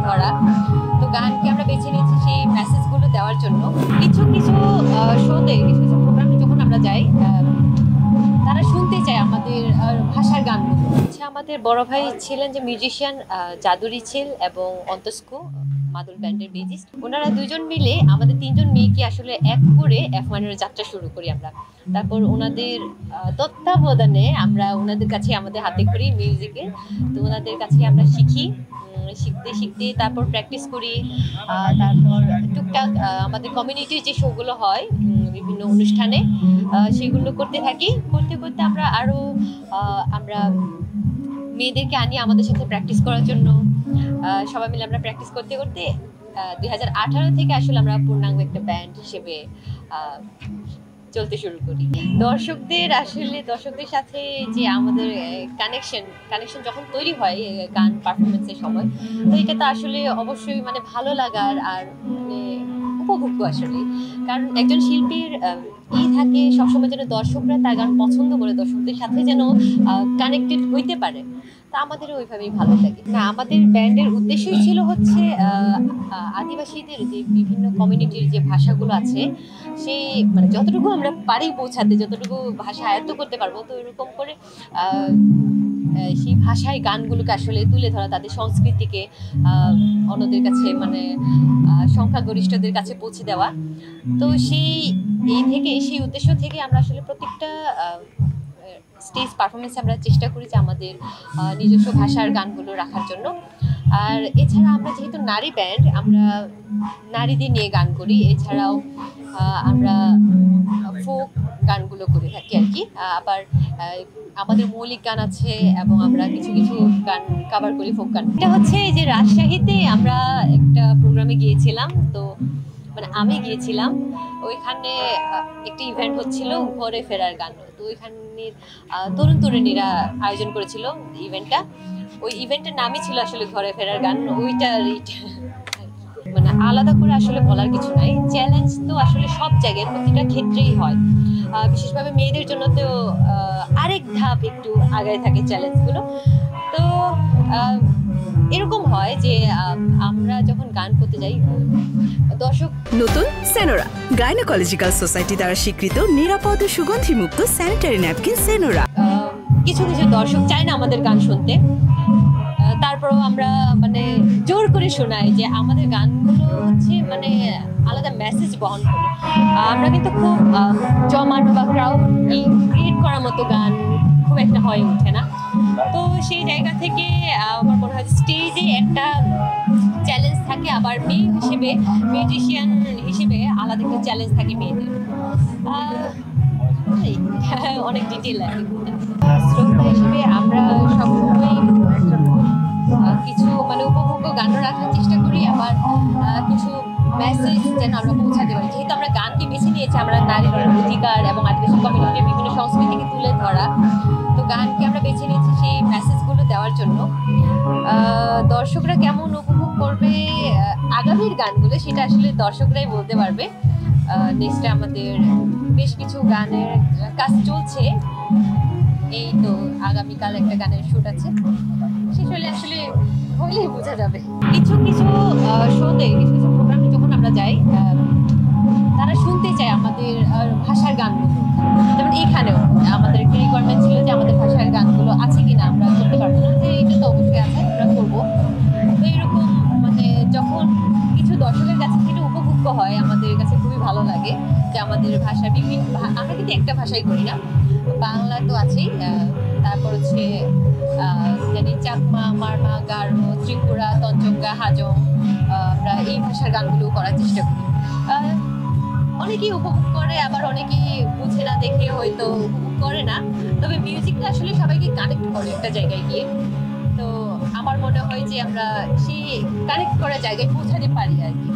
ধরা। তো গানকে আমরা বেছে নিয়েছি সেই মেসেজগুলো দেওয়ার জন্য। কিছু কিছু শোতে, কিছু কিছু প্রোগ্রামে যখন আমরা যাই, তারা শুনতে চায় আমাদের ভাষার গানগুলো। আমাদের বড় ভাই ছিলেন যে মিউজিশিয়ান, জাদুরি ছিল এবং অন্তস্কু মাদুল ব্যান্ডের বেজিস্ট। ওনারা দুজন মিলে আমাদের তিনজন মেয়েকে আসলে এক করে F1 এর যাত্রা শুরু করি আমরা। তারপর ওনাদের তত্ত্বাবধানে আমরা ওনাদের কাছে আমাদের হাতে করি মিউজিকের। তো ওনাদের কাছে আমরা শিখি, শিখতে শিখতে তারপর প্র্যাকটিস করি। তারপর টুকটাক আমাদের কমিউনিটির যে শোগুলো হয় বিভিন্ন অনুষ্ঠানে, সেগুলো করতে থাকি। করতে করতে আমরা আরও আমরা মেয়েদেরকে আনি আমাদের সাথে প্র্যাকটিস করার জন্য। সবাই মিলে আমরা প্র্যাকটিস করতে করতে 2018 থেকে আসলে আমরা পূর্ণাঙ্গ একটা ব্যান্ড হিসেবে চলতে শুরু করি। দর্শকদের সাথে যে আমাদের কানেকশন যখন তৈরি হয় গান পারফরমেন্সের সময়, তো এটা তো আসলে অবশ্যই মানে ভালো লাগার আর মানে উপভোগ্য আসলে। কারণ একজন শিল্পীর থাকে সবসময় যেন দর্শকরা তার গান পছন্দ করে, দর্শকদের সাথে যেন কানেক্টেড হইতে পারে। তা আমাদেরও ওইভাবেই ভালো লাগে। না, আমাদের ব্যান্ডের উদ্দেশ্যই ছিল হচ্ছে আদিবাসীদের যে বিভিন্ন কমিউনিটির যে ভাষাগুলো আছে, সেই মানে যতটুকু আমরা পারি পৌঁছাতে, যতটুকু ভাষা আয়ত্ত করতে পারবো, তো এরকম করে সেই ভাষায় গানগুলোকে আসলে তুলে ধরা, তাদের সংস্কৃতিকে অন্যদের কাছে মানে সংখ্যাগরিষ্ঠদের কাছে পৌঁছে দেওয়া। তো সেই উদ্দেশ্য থেকে আমরা আসলে প্রত্যেকটা স্টেজ পারফরমেন্সে আমরা চেষ্টা করি যে আমাদের নিজস্ব ভাষার গানগুলো রাখার জন্য। আর এছাড়া আমরা যেহেতু নারী ব্যান্ড, আমরা নারীদের নিয়ে গান করি। এছাড়াও আমরা ফোক গানগুলো করে থাকি আর কি। আবার আমাদের মৌলিক গান আছে এবং আমরা কিছু কিছু গান কভার করি, ফোক গান। এটা হচ্ছে যে রাজশাহীতে আমরা একটা প্রোগ্রামে গিয়েছিলাম, তো মানে আমি গিয়েছিলাম। ওইখানে একটা ইভেন্ট হচ্ছিল ঘরে ফেরার গান। তো ওইখানে তরুণ তরুণীরা আয়োজন করেছিল ইভেন্টটা। ওই ইভেন্টের নামই ছিল আসলে ঘরে ফেরার গান। ওইটা মানে আলাদা করে আসলে বলার কিছু নাই। চ্যালেঞ্জ তো আসলে সব জায়গায় প্রতিটা ক্ষেত্রেই হয়, বিশেষভাবে মেয়েদের জন্য তো আরেক ধাপ একটু আগায় থাকে চ্যালেঞ্জগুলো। তো এরকম হয় যে আমরা যখন গান করতে যাই, দর্শক নতুন সেনোরা গাইনোকোলজিক্যাল সোসাইটি দ্বারা স্বীকৃত নিরাপদ ও সুগন্ধিমুক্ত স্যানিটারি ন্যাপকিন সেনোরা। কিছু কিছু দর্শক চায় না আমাদের গান শুনতে, তারপরও আমরা মানে জোর করে শোনাই যে আমাদের গানগুলো হচ্ছে মানে আলাদা মেসেজ বহন করে। আমরা কিন্তু খুব জমানো বা ক্রাউড ক্রিয়েট করার মতো গান খুব একটা হয়ে ওঠে না। তো সেই জায়গা থেকে আমার মনে হয় স্টেজে একটা চ্যালেঞ্জ থাকে, আবার মেয়ে হিসেবে, মিউজিশিয়ান হিসেবে আলাদা একটা চ্যালেঞ্জ থাকে মেয়েদের। অনেক ডিটেল আর কি। শ্রোতা হিসেবে আমরা সবসময় কিছু মানে উপভোগ্য গান রাখার চেষ্টা করি, আবার কিছু মেসেজ যেন আমরা পৌঁছাতে পারি। যেহেতু আমরা গানকে বেছে নিয়েছি, আমরা নারীর অধিকার এবং আদিবাসী কমিউনিটির বিভিন্ন সংস্কৃতিকে তুলে ধরা, তো গানকে আমরা বেছে নিয়েছি সেই মেসেজগুলো দেওয়ার জন্য। দর্শকরা কেমন উপভোগ করবে আগামীর গানগুলো, সেটা আসলে দর্শকরাই বলতে পারবে। নেক্সটে আমাদের বেশ কিছু গানের কাজ চলছে, এই তো আগামীকাল একটা গানের শুট আছে, শেষ হলে আসলে হইলেই বোঝা যাবে। কিছু কিছু শোতে, কিছু কিছু প্রোগ্রামে যখন আমরা যাই, তারা শুনতে চায় আমাদের ভাষার গানগুলো। যেমন এখানেও আমাদের একটা রিকোয়ারমেন্ট ছিল যে আমাদের ভাষার গানগুলো আছে কিনা, আমরা করতে পারবো না, যে এটা তো অবশ্যই আছে, আমরা করবো। তো এরকম মানে যখন কিছু দর্শকের কাছে থেকে উপভোগ্য হয়, আমাদের কাছে খুবই ভালো লাগে যে আমাদের ভাষা বিভিন্ন, আমরা কিন্তু একটা ভাষাই করি না, বাংলা তো আছেই, তারপর হচ্ছে জানি চাকমা, মারমা, গারো, ত্রিপুরা, তঞ্চঙ্গা, হাজং, আমরা এই ভাষার গানগুলো করার চেষ্টা করি। অনেকেই উপভোগ করে, আবার অনেকেই বুঝে না দেখে হয়তো উপভোগ করে না। তবে মিউজিকটা আসলে সবাইকে কানেক্ট করে একটা জায়গায় গিয়ে। তো আমার মনে হয় যে আমরা সেই কানেক্ট করার জায়গায় পৌঁছাতে পারি আর কি।